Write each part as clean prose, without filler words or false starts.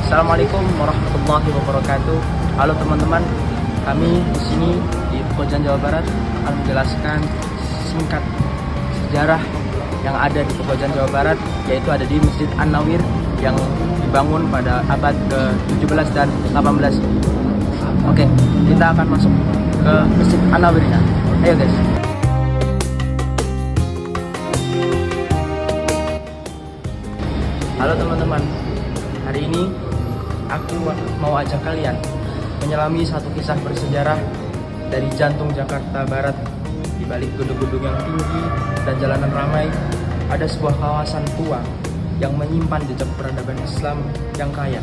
Assalamualaikum warahmatullahi wabarakatuh. Halo teman-teman, kami di sini di Pekojan, Jawa Barat akan menjelaskan singkat sejarah yang ada di Pekojan, Jawa Barat, yaitu ada di Masjid An-Nawir yang dibangun pada abad ke-17 dan 18. Oke, kita akan masuk ke Masjid An-Nawirnya. Ayo guys. Halo teman-teman, hari ini aku mau ajak kalian menyelami satu kisah bersejarah dari jantung Jakarta Barat. Di balik gedung-gedung yang tinggi dan jalanan ramai, ada sebuah kawasan tua yang menyimpan jejak peradaban Islam yang kaya,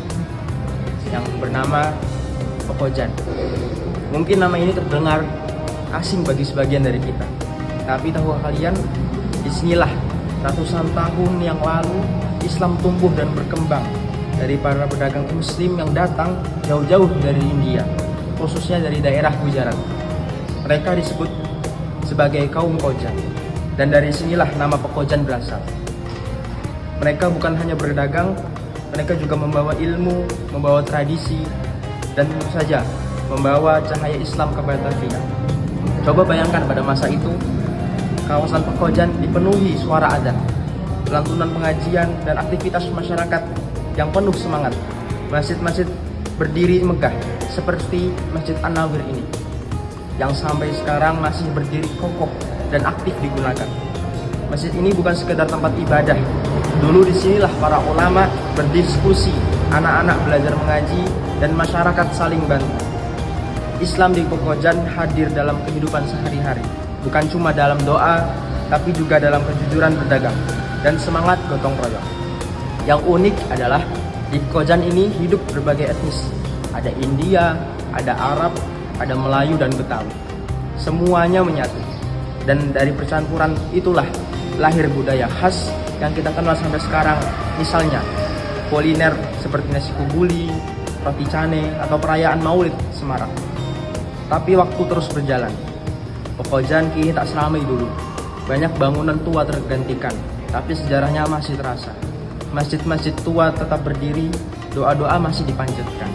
yang bernama Pekojan. Mungkin nama ini terdengar asing bagi sebagian dari kita, tapi tahukah kalian, disinilah ratusan tahun yang lalu Islam tumbuh dan berkembang dari para pedagang muslim yang datang jauh-jauh dari India, khususnya dari daerah Gujarat. Mereka disebut sebagai kaum Kojan, dan dari sinilah nama Pekojan berasal. Mereka bukan hanya berdagang, mereka juga membawa ilmu, membawa tradisi, dan tentu saja membawa cahaya Islam ke Batavia. Coba bayangkan pada masa itu, kawasan Pekojan dipenuhi suara adzan, lantunan pengajian, dan aktivitas masyarakat yang penuh semangat. Masjid-masjid berdiri megah seperti Masjid An-Nawir ini, yang sampai sekarang masih berdiri kokoh dan aktif digunakan. Masjid ini bukan sekedar tempat ibadah. Dulu disinilah para ulama berdiskusi, anak-anak belajar mengaji, dan masyarakat saling bantu. Islam di Pekojan hadir dalam kehidupan sehari-hari, bukan cuma dalam doa, tapi juga dalam kejujuran berdagang dan semangat gotong royong. Yang unik adalah di Pekojan ini hidup berbagai etnis. Ada India, ada Arab, ada Melayu dan Betawi. Semuanya menyatu. Dan dari percampuran itulah lahir budaya khas yang kita kenal sampai sekarang. Misalnya kuliner seperti nasi kubuli, roti cane, atau perayaan Maulid Semarang. Tapi waktu terus berjalan. Pekojan kini tak seramai dulu. Banyak bangunan tua tergantikan, tapi sejarahnya masih terasa. Masjid-masjid tua tetap berdiri, doa-doa masih dipanjatkan.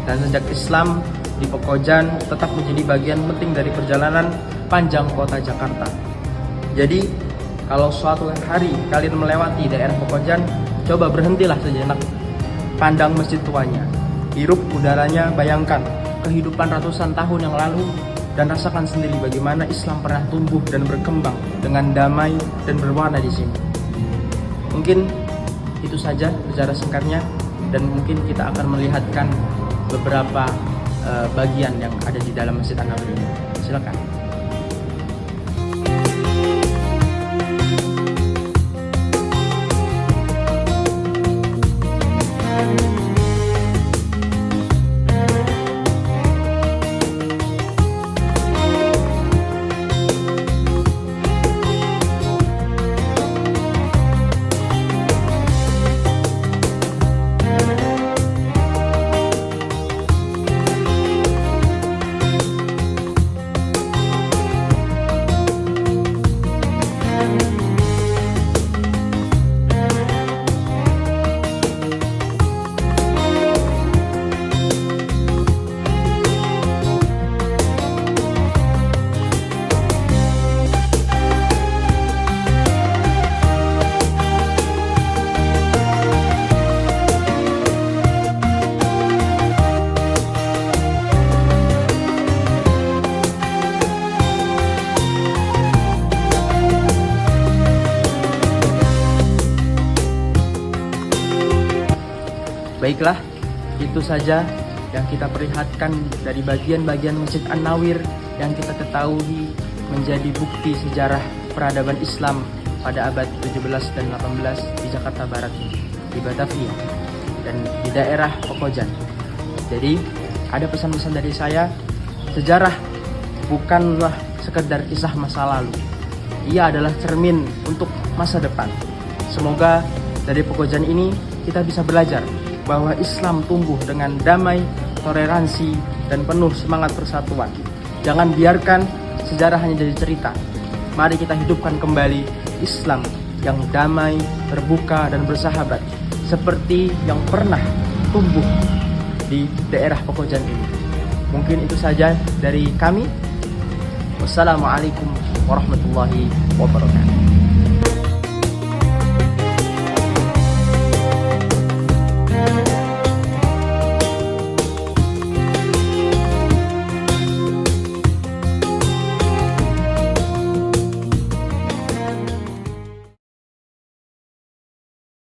Dan sejak Islam di Pekojan tetap menjadi bagian penting dari perjalanan panjang kota Jakarta. Jadi, kalau suatu hari kalian melewati daerah Pekojan, coba berhentilah sejenak, pandang masjid tuanya, hirup udaranya, bayangkan kehidupan ratusan tahun yang lalu, dan rasakan sendiri bagaimana Islam pernah tumbuh dan berkembang dengan damai dan berwarna di sini. Mungkin itu saja secara singkatnya, dan mungkin kita akan melihatkan beberapa bagian yang ada di dalam Masjid An-Nawir ini. Silakan. Baiklah, itu saja yang kita perlihatkan dari bagian-bagian Masjid An-Nawir yang kita ketahui menjadi bukti sejarah peradaban Islam pada abad 17 dan 18 di Jakarta Barat, di Batavia, dan di daerah Pekojan. Jadi, ada pesan-pesan dari saya, sejarah bukanlah sekedar kisah masa lalu. Ia adalah cermin untuk masa depan. Semoga dari Pekojan ini kita bisa belajar bahwa Islam tumbuh dengan damai, toleransi, dan penuh semangat persatuan. Jangan biarkan sejarah hanya jadi cerita. Mari kita hidupkan kembali Islam yang damai, terbuka, dan bersahabat, seperti yang pernah tumbuh di daerah Pekojan ini. Mungkin itu saja dari kami. Wassalamualaikum warahmatullahi wabarakatuh.